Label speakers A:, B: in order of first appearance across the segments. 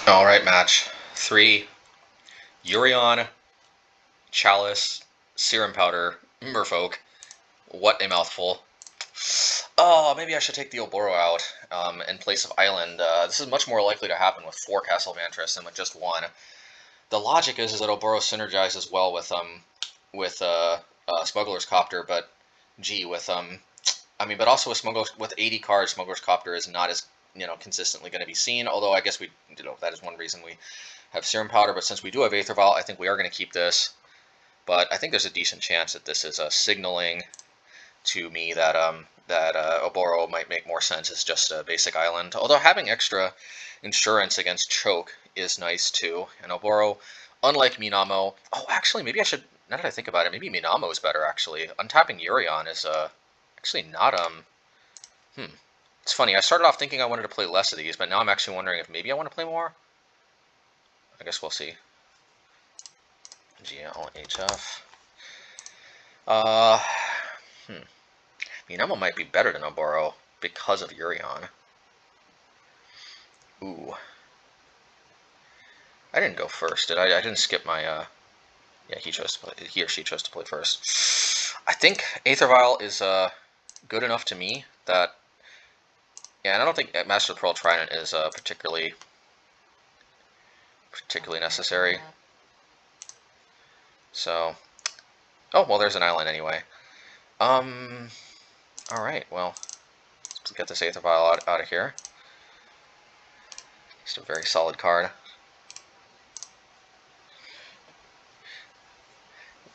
A: Alright, match 3. Yorion-Chalice, Serum Powder, Merfolk. What a mouthful. Oh, maybe I should take the Oboro out in place of Island. This is much more likely to happen with 4 Castle Vantress than with just 1. The logic is that Oboro synergizes well with Smuggler's Copter, but gee, but also with 80 cards, Smuggler's Copter is not as consistently going to be seen. Although I guess that is one reason we have Serum Powder. But since we do have Aether Vial, I think we are going to keep this. But I think there's a decent chance that this is signaling to me that Oboro might make more sense as just a basic island. Although having extra insurance against choke is nice too. And Oboro, unlike Minamo, oh, actually, maybe I should. Now that I think about it, maybe Minamo is better actually. Untapping Yorion is actually not It's funny. I started off thinking I wanted to play less of these, but now I'm actually wondering if maybe I want to play more. I guess we'll see. GLHF. Minamo might be better than Oboro because of Yorion. Ooh. I didn't go first, did I? I didn't skip my, yeah, he or she chose to play first. I think Aether Vial is, good enough to me that, yeah, and I don't think Master of the Pearl Trident is, particularly necessary. So, oh, well, there's an island anyway. Alright, well, let's get this Aether Vial out of here. Just a very solid card.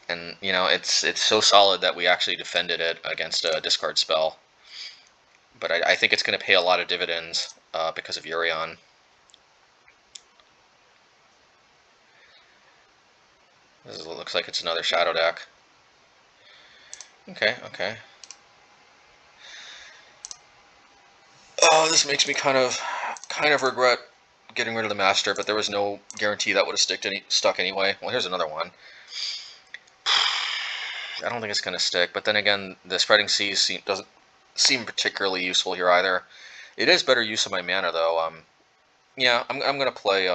A: And, it's so solid that we actually defended it against a discard spell. But I think it's going to pay a lot of dividends because of Yorion. Looks like it's another Shadow deck. Okay. Oh, this makes me kind of regret getting rid of the Master, but there was no guarantee that would have stuck anyway. Well, here's another one. I don't think it's going to stick, but then again, the Spreading Seas doesn't seem particularly useful here either. It is better use of my mana, though. Yeah, I'm going to play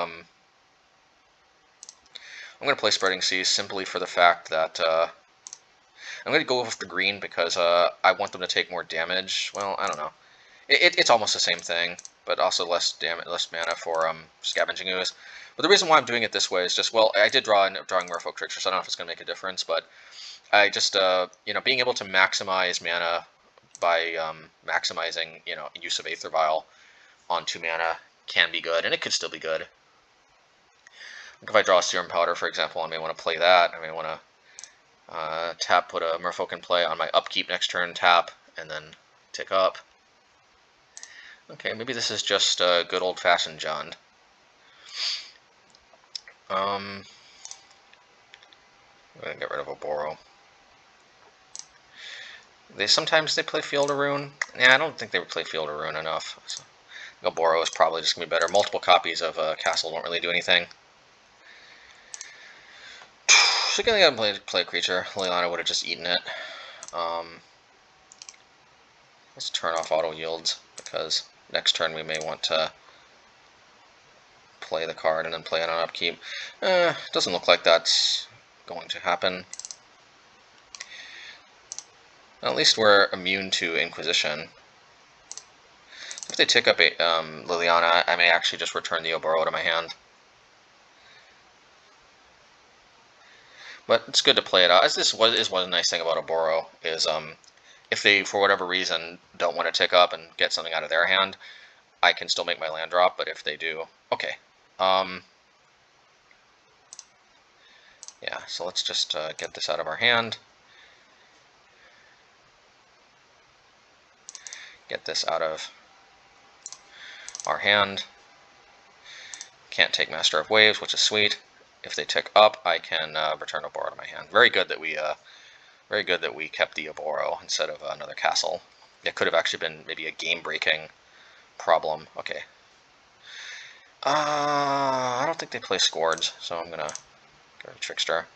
A: Spreading Seas simply for the fact that I'm going to go with the green because I want them to take more damage. Well, I don't know. It's almost the same thing, but also less mana for Scavenging Ooze. But the reason why I'm doing it this way is just, well, I did drawing Merfolk Trickster, so I don't know if it's going to make a difference, but I just, being able to maximize mana by maximizing, use of Aether Vial on 2 mana can be good, and it could still be good. Like if I draw a Serum Powder, for example, I may want to play that. I may want to tap, put a Merfolk in play on my upkeep next turn, tap, and then tick up. Okay, maybe this is just good old-fashioned Jund. I'm going to get rid of Oboro. Sometimes they play Field of Ruin. Yeah, I don't think they would play Field of Ruin enough. So, Oboro is probably just going to be better. Multiple copies of Castle don't really do anything. So I'm going to play a creature. Liliana would have just eaten it. Let's turn off auto yields, because next turn we may want to play the card and then play it on upkeep. Doesn't look like that's going to happen. At least we're immune to Inquisition. If they tick up Liliana, I may actually just return the Oboro to my hand. But it's good to play it out. This is one nice thing about Oboro, is if they, for whatever reason, don't want to tick up and get something out of their hand, I can still make my land drop, but if they do... Okay. Yeah, so let's just get this out of our hand. Get this out of our hand. Can't take Master of Waves, which is sweet. If they tick up, I can return Oboro to my hand. Very good that we kept the Oboro instead of another castle. It could have actually been maybe a game-breaking problem. Okay. I don't think they play Scourge, so I'm gonna go to Trickster.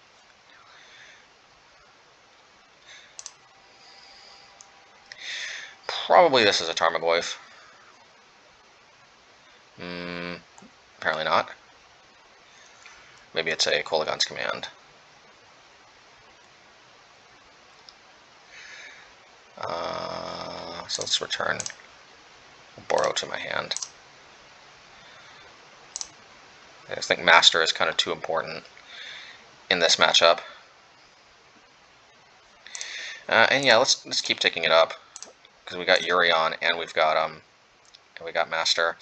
A: Probably this is a Tarmogoyf. Apparently not. Maybe it's a Kolaghan's Command. So let's return Oboro to my hand. I just think Master is kind of too important in this matchup. And yeah, let's keep taking it up because we got Yorion and we got Master.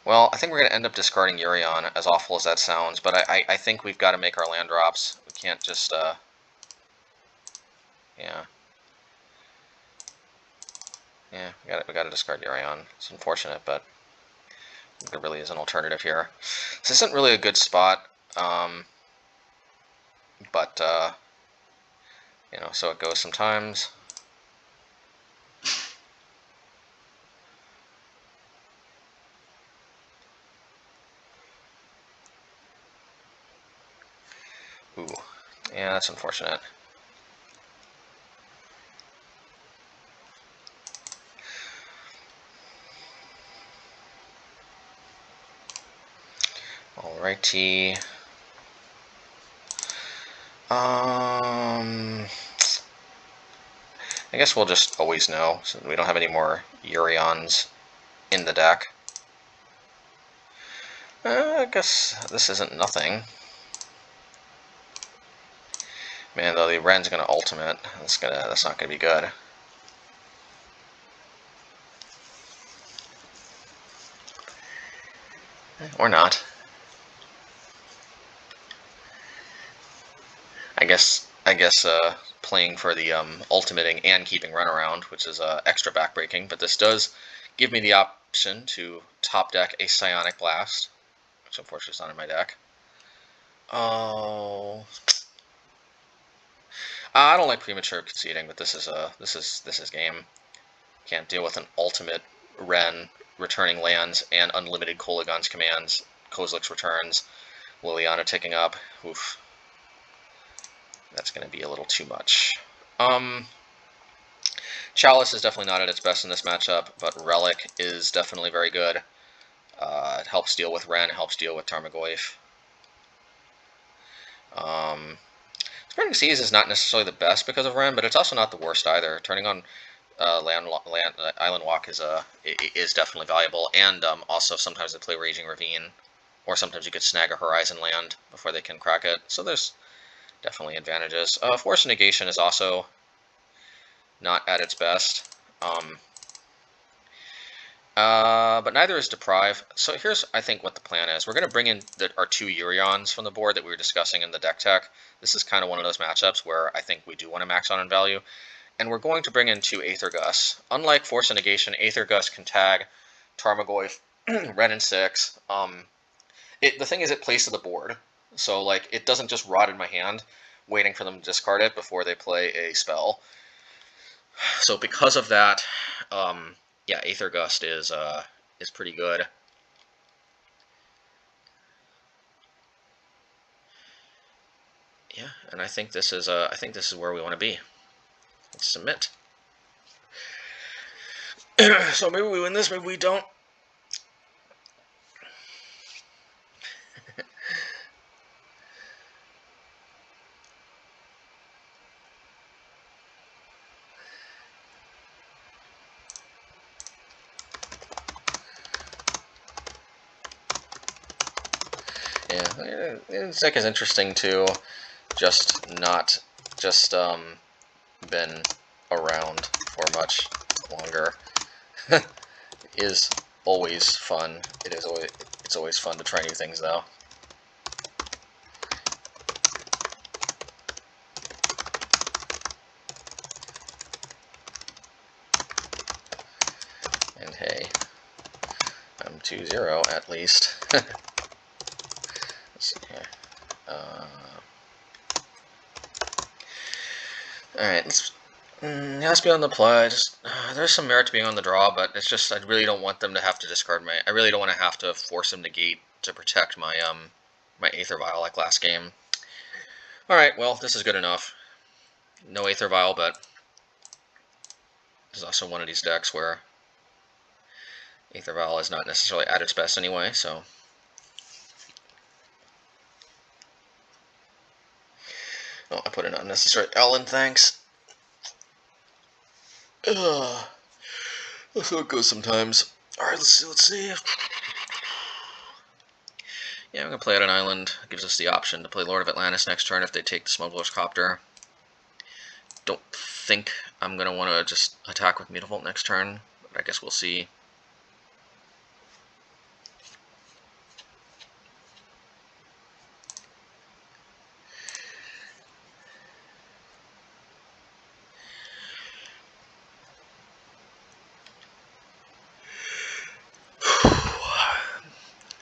A: Well, I think we're going to end up discarding Yorion, as awful as that sounds, but I think we've got to make our land drops. We can't just, yeah. Yeah, we got to discard Yorion. It's unfortunate, but there really is an alternative here. This isn't really a good spot, but, you know, so it goes sometimes. Ooh, yeah, that's unfortunate. Alrighty. I guess we'll just always know, so we don't have any more Yorions in the deck. I guess this isn't nothing. Man, though, the Ren's gonna ultimate. That's not gonna be good. Or not. I guess playing for the ultimating and keeping Ren around, which is extra backbreaking, but this does give me the option to top deck a Psionic Blast, which unfortunately is not in my deck. Oh, I don't like premature conceding, but this is game. Can't deal with an ultimate Ren returning lands and unlimited Kolaghan's commands, Kozilek's returns, Liliana taking up. Oof. That's going to be a little too much. Chalice is definitely not at its best in this matchup, but Relic is definitely very good. It helps deal with Ren, it helps deal with Tarmogoyf. Spreading Seas is not necessarily the best because of Ren, but it's also not the worst either. Turning on Island Walk is definitely valuable, and also sometimes they play Raging Ravine, or sometimes you could snag a Horizon land before they can crack it. So there's definitely advantages. Force of Negation is also not at its best. But neither is Deprive. So here's, I think, what the plan is. We're going to bring in our 2 Yorions from the board that we were discussing in the deck tech. This is kind of one of those matchups where I think we do want to max out on value. And we're going to bring in 2 Aether Gusts. Unlike Force of Negation, Aether Gust can tag Tarmogoyf, Ren and 6. The thing is, it plays to the board. So, like, it doesn't just rot in my hand, waiting for them to discard it before they play a spell. So because of that, yeah, Aether Gust is pretty good. Yeah, and I think this is where we want to be. Let's submit. So maybe we win this, maybe we don't. Yeah, this deck is interesting too. Just not been around for much longer. Is always fun. It's always fun to try new things though. And hey, I'm 2-0 at least. Let's see here. Alright, it has to be on the play. There's some merit to being on the draw, but it's just I really don't want them to have to discard my. I really don't want to have to force them negate to protect my my Aether Vial like last game. All right, well this is good enough. No Aether Vial, but this is also one of these decks where Aether Vial is not necessarily at its best anyway, so... Oh, I put an unnecessary L in, thanks. Ugh. That's how it goes sometimes. Alright, let's see. Yeah, I'm going to play at an island. It gives us the option to play Lord of Atlantis next turn if they take the Smuggler's Copter. Don't think I'm going to want to just attack with Mutavault next turn, but I guess we'll see.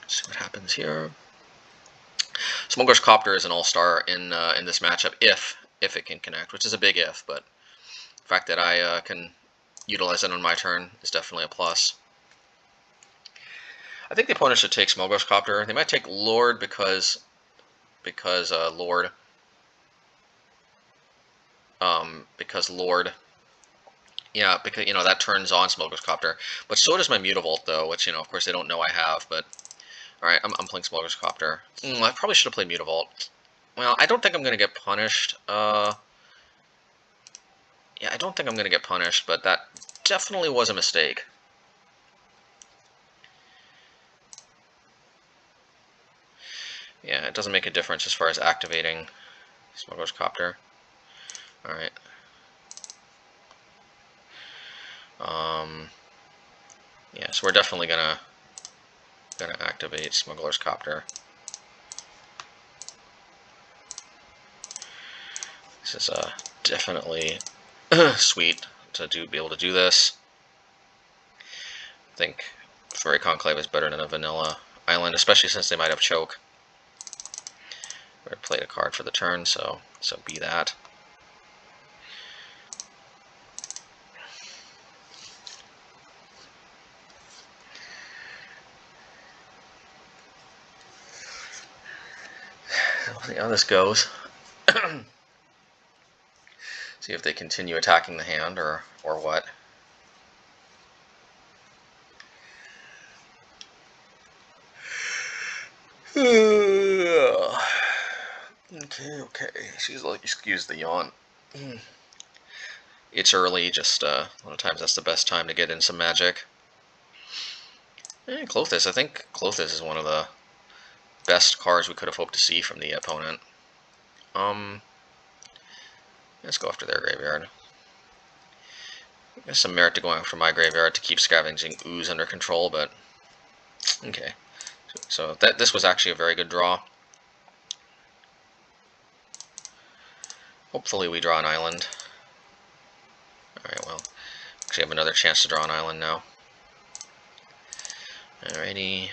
A: See what happens here. Smuggler's Copter is an all-star in this matchup if it can connect, which is a big if, but the fact that I can utilize it on my turn is definitely a plus. I think the opponent should take Smuggler's Copter. They might take Lord because Lord yeah, because that turns on Smuggler's Copter. But so does my Mutavault though, which of course they don't know I have, but alright, I'm playing Smuggler's Copter. I probably should have played Mutavault. Well, I don't think I'm going to get punished. Yeah, I don't think I'm going to get punished, but that definitely was a mistake. Yeah, it doesn't make a difference as far as activating Smuggler's Copter. Alright. Yeah, so we're definitely gonna activate Smuggler's Copter. This is definitely sweet to be able to do this. I think Faerie Conclave is better than a vanilla island, especially since they might have choke. I played a card for the turn, so be that. We'll see how this goes. See if they continue attacking the hand or what. Okay. She's like, excuse the yawn. It's early, just a lot of times that's the best time to get in some magic. Klothys. I think Klothys is one of the best cards we could have hoped to see from the opponent. Let's go after their graveyard. There's some merit to going after my graveyard to keep scavenging ooze under control, but okay. So this was actually a very good draw. Hopefully we draw an island. Alright, well, actually have another chance to draw an island now. Alrighty,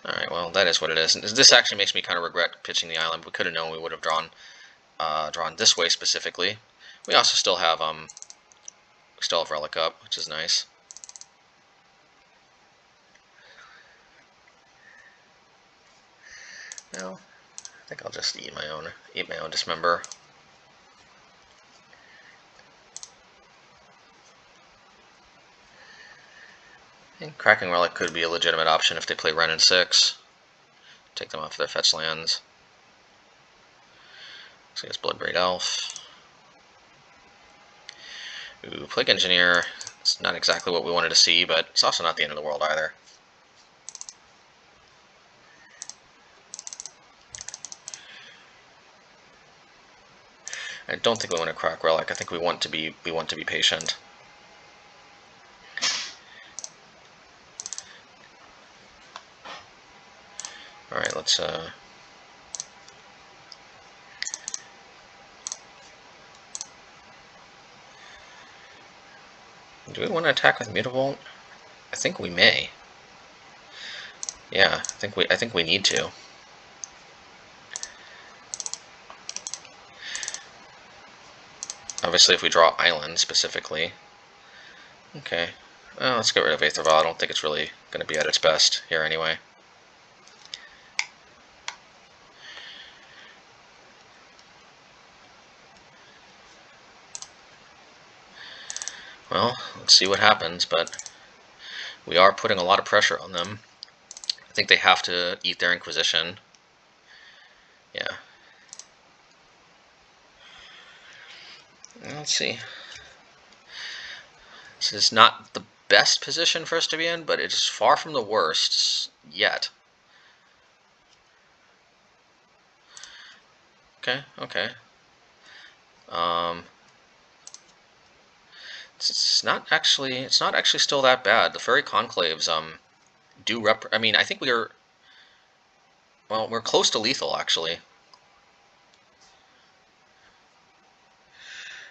A: alright, well, that is what it is. This actually makes me kind of regret pitching the island. We could have known we would have drawn this way specifically. We also still have Relic up, which is nice. Well, I think I'll just eat my own Dismember. And Cracking Relic could be a legitimate option if they play Wrenn and 6. Take them off their fetch lands. So it's Bloodbraid Elf. Ooh, Plague Engineer. It's not exactly what we wanted to see, but it's also not the end of the world either. I don't think we want to crack Relic. I think we want to be patient. All right, let's do we want to attack with Mutavault? I think we may. Yeah, I think we need to. Obviously, if we draw Island specifically. Okay. Well, let's get rid of Aether Vial. I don't think it's really going to be at its best here anyway. Well, let's see what happens, but we are putting a lot of pressure on them. I think they have to eat their Inquisition. Yeah. Let's see. This is not the best position for us to be in, but it's far from the worst yet. Okay, okay. It's not actually still that bad. The Faerie Conclaves do I mean, I think we're close to lethal actually.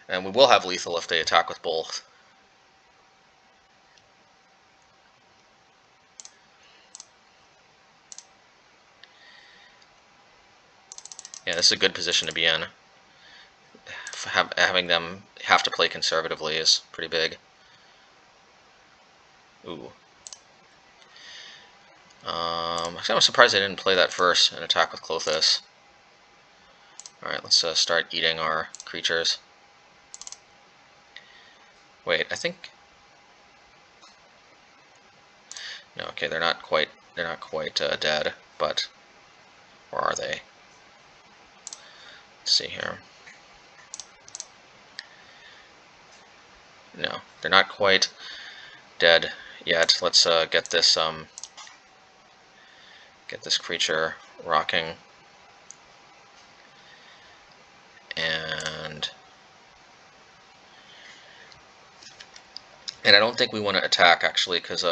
A: And we will have lethal if they attack with both. Yeah, this is a good position to be in. Having them have to play conservatively is pretty big. Ooh. I'm surprised I didn't play that first and attack with Klothys. Alright, let's start eating our creatures. Wait, I think... No, okay, they're not quite dead, but... Or are they? Let's see here. No, they're not quite dead yet. Let's get this creature rocking. And I don't think we want to attack actually, because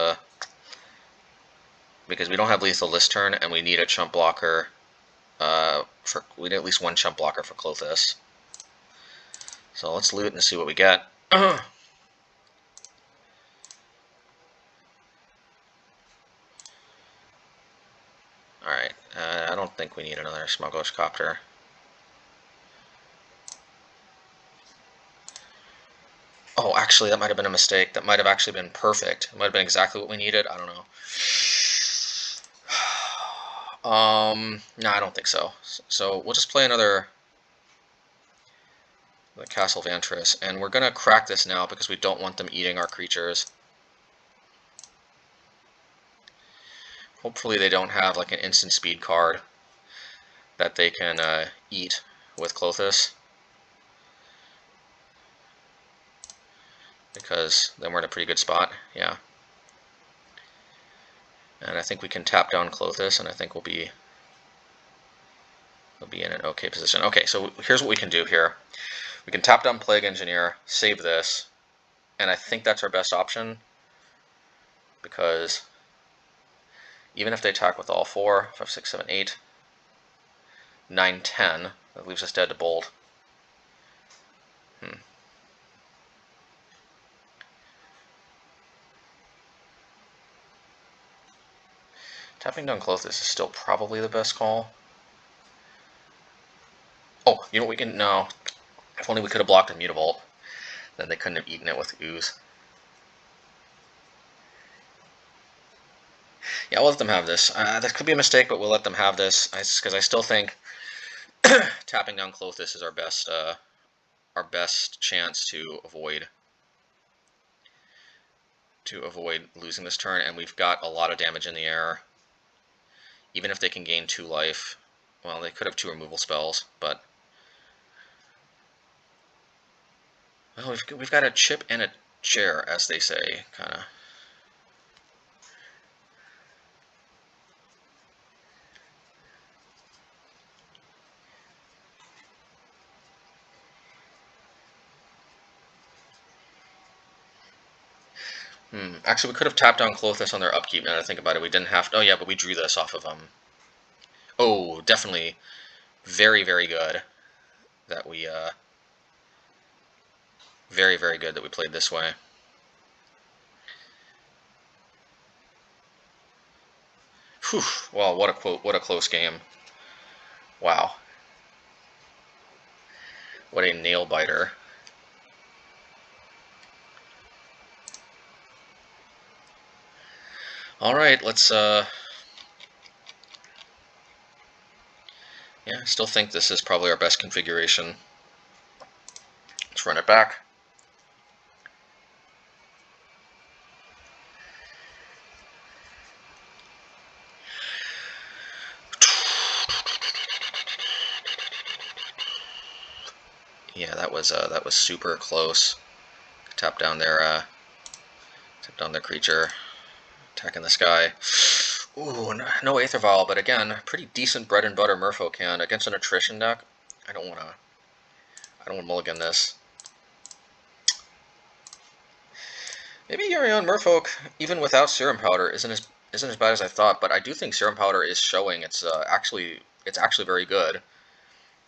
A: we don't have lethal this turn, and we need a chump blocker. We need at least one chump blocker for Klothys. So let's loot and see what we get. Alright, I don't think we need another Smuggler's Copter. Oh, actually, that might have been a mistake. That might have actually been perfect. It might have been exactly what we needed. I don't know. No, I don't think so. So we'll just play another the Castle Vantress, and we're gonna crack this now because we don't want them eating our creatures. Hopefully they don't have like an instant speed card that they can eat with Klothys, because then we're in a pretty good spot. Yeah. And I think we can tap down Klothys, and I think we'll be in an okay position. Okay, so here's what we can do here. We can tap down Plague Engineer, save this, and I think that's our best option, because even if they attack with all 4, 5, 6, 7, 8, 9, 10, that leaves us dead to bolt. Tapping down Klothys is still probably the best call. Oh, you know what we can... No. If only we could have blocked a Mutavault. Then they couldn't have eaten it with Ooze. Yeah, we'll let them have this. That could be a mistake, but we'll let them have this, because I still think tapping down Klothys is our best chance to avoid losing this turn, and we've got a lot of damage in the air. Even if they can gain 2 life, well, they could have 2 removal spells, but well, we've got a chip and a chair, as they say, kind of. Actually, we could have tapped down Klothys on their upkeep, now that I think about it. We didn't have to. Oh, yeah, but we drew this off of them. Oh, definitely very, very good that we, very, very good that we played this way. Whew. Well, what a close game. Wow. What a nail biter. Alright, let's, yeah, I still think this is probably our best configuration. Let's run it back. Yeah, that was super close. Tap down their creature, attacking this guy. Ooh, no Aether Vial, but again, pretty decent bread and butter Merfolk hand against an attrition deck. I don't want to mulligan this. Maybe Yorion Merfolk, even without Serum Powder, isn't as bad as I thought. But I do think Serum Powder is showing it's actually very good.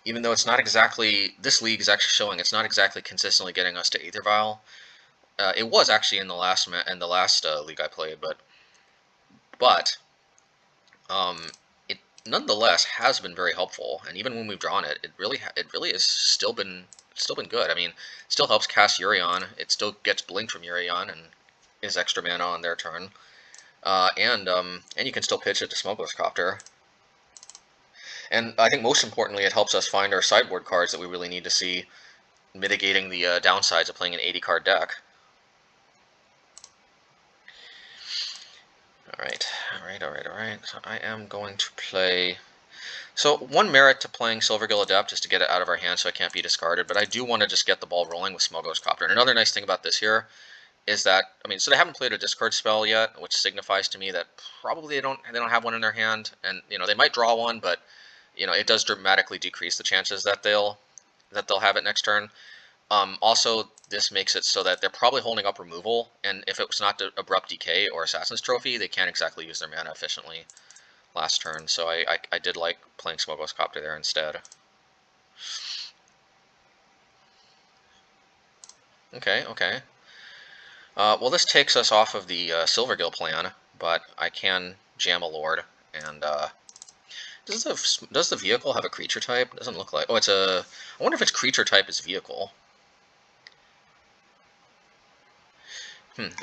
A: Even though it's not exactly, this league is actually showing it's not exactly consistently getting us to Aether Vial. It was actually in the last league I played, but it nonetheless has been very helpful. And even when we've drawn it, it really has still been good. I mean, it still helps cast Yorion. It still gets blink from Yorion and is extra mana on their turn. And you can still pitch it to Smuggler's Copter. And I think most importantly, it helps us find our sideboard cards that we really need to see, mitigating the downsides of playing an 80-card deck. Alright. So I am going to play... So one merit to playing Silvergill Adept is to get it out of our hand so it can't be discarded, but I do want to just get the ball rolling with Smuggler's Copter. And another nice thing about this here is that, I mean, so they haven't played a discard spell yet, which signifies to me that probably they don't have one in their hand, and they might draw one, but it does dramatically decrease the chances that they'll have it next turn. Also, this makes it so that they're probably holding up removal, and if it was not Abrupt Decay or Assassin's Trophy, they can't exactly use their mana efficiently last turn. So I did like playing Smuggler's Copter there instead. Okay. Well, this takes us off of the Silvergill plan, but I can jam a Lord. And does the vehicle have a creature type? Doesn't look like. Oh, it's a. I wonder if its creature type is vehicle.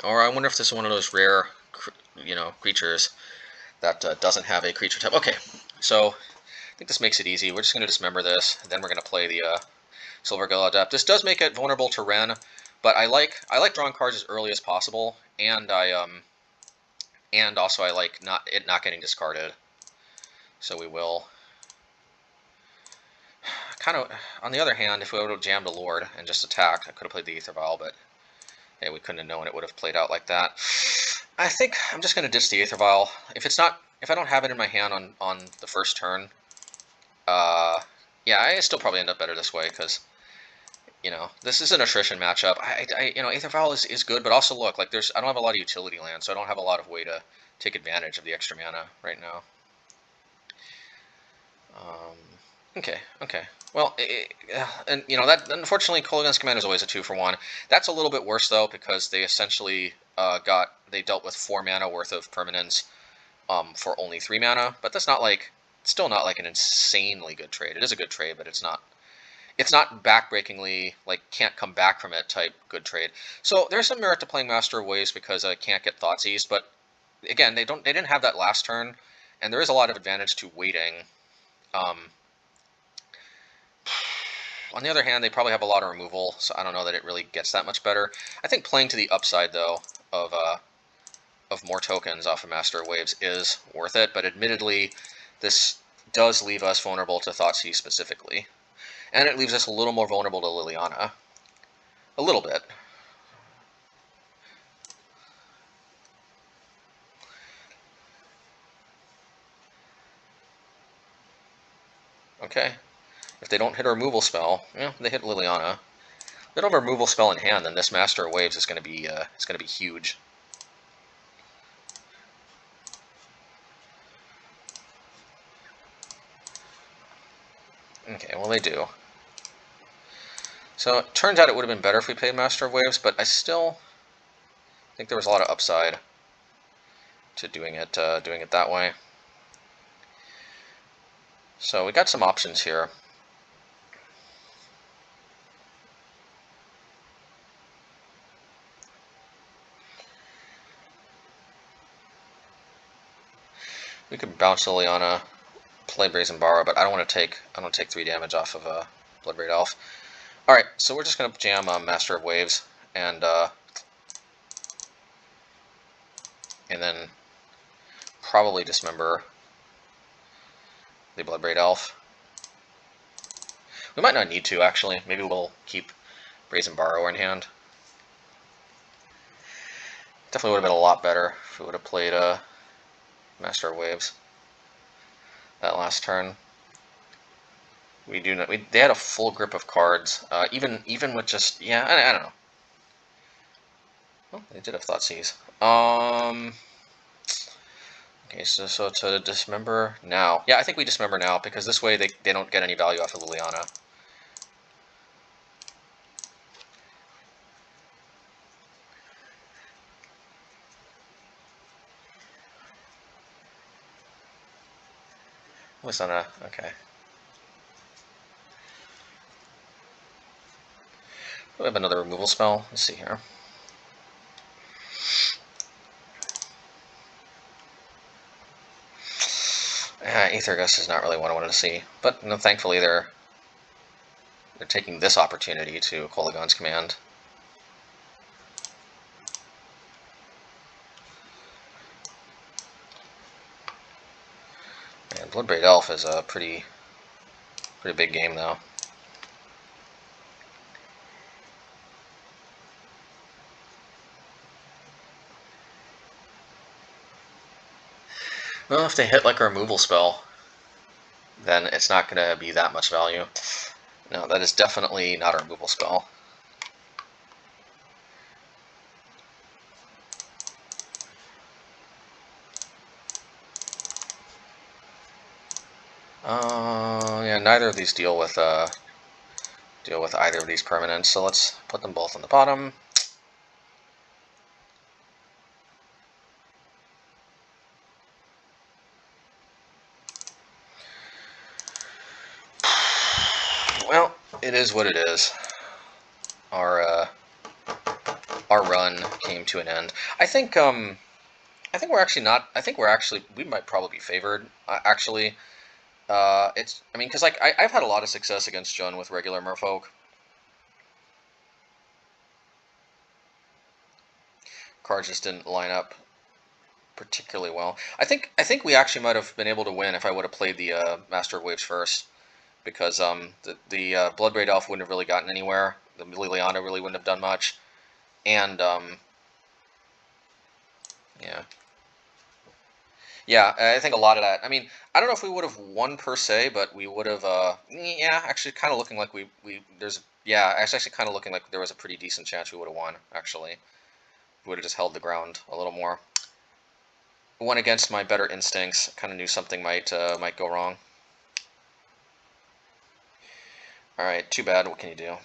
A: Or I wonder if this is one of those rare, creatures that doesn't have a creature type. Okay, so I think this makes it easy. We're just going to dismember this, and then we're going to play the Silvergill Adept. This does make it vulnerable to Ren, but I like drawing cards as early as possible, and also I like not getting discarded. So we will kind of. On the other hand, if we would have jammed a Lord and just attacked, I could have played the Aether Vial, but hey, we couldn't have known it would have played out like that. I think I'm just going to ditch the Aether Vial. If I don't have it in my hand on the first turn, yeah, I still probably end up better this way because this is an attrition matchup. Aether Vial is good, but also look, like I don't have a lot of utility land, so I don't have a lot of way to take advantage of the extra mana right now. Okay. Well, and that unfortunately, Kolaghan's Command is always a 2-for-1. That's a little bit worse though because they essentially dealt with 4 mana worth of permanence for only 3 mana. But that's still not like an insanely good trade. It is a good trade, but it's not backbreakingly can't come back from it type good trade. So there's some merit to playing Master of Waves because I can't get Thoughtseize, but again, they didn't have that last turn, and there is a lot of advantage to waiting. On the other hand, they probably have a lot of removal, so I don't know that it really gets that much better. I think playing to the upside, though, of more tokens off of Master of Waves is worth it, but admittedly, this does leave us vulnerable to Thoughtseize specifically. And it leaves us a little more vulnerable to Liliana. A little bit. Okay. If they don't hit a removal spell, they hit Liliana. If they don't have a removal spell in hand, then this Master of Waves is going to be huge. Okay, well they do. So it turns out it would have been better if we played Master of Waves, but I still think there was a lot of upside to doing it that way. So we got some options here. We could bounce Liliana, play Brazen Borrower, but I don't want to take 3 damage off of a Bloodbraid Elf. All right, so we're just gonna jam Master of Waves and then probably Dismember the Bloodbraid Elf. We might not need to, actually. Maybe we'll keep Brazen Borrower in hand. Definitely would have been a lot better if we would have played Master of Waves that last turn. We do not. They had a full grip of cards, even with just I don't know. Well, they did have Thoughtseize. Okay, so to Dismember now. Yeah, I think we Dismember now because this way they don't get any value off of Liliana. What's on a okay? We have another removal spell. Let's see here. Aether Gust is not really what I wanted to see, but thankfully they're taking this opportunity to Kolaghan's Command. And Bloodbraid Elf is a pretty big game though. Well, if they hit like a removal spell, then it's not going to be that much value. No, that is definitely not a removal spell. Yeah, neither of these deal with either of these permanents, so let's put them both on the bottom. Well, it is what it is. Our run came to an end. I think we're actually not. I think we might probably be favored. Actually, I mean, because like I've had a lot of success against Jun with regular Merfolk. Cards just didn't line up particularly well. I think we actually might have been able to win if I would have played the Master of Waves first, because the Bloodbraid Elf wouldn't have really gotten anywhere. The Liliana really wouldn't have done much, and yeah, I think a lot of that. I mean, I don't know if we would have won per se, but we would have. Actually, kind of looking like it's actually kind of looking like there was a pretty decent chance we would have won. Actually, we would have just held the ground a little more. Went against my better instincts. Kind of knew something might go wrong. All right, too bad. What can you do?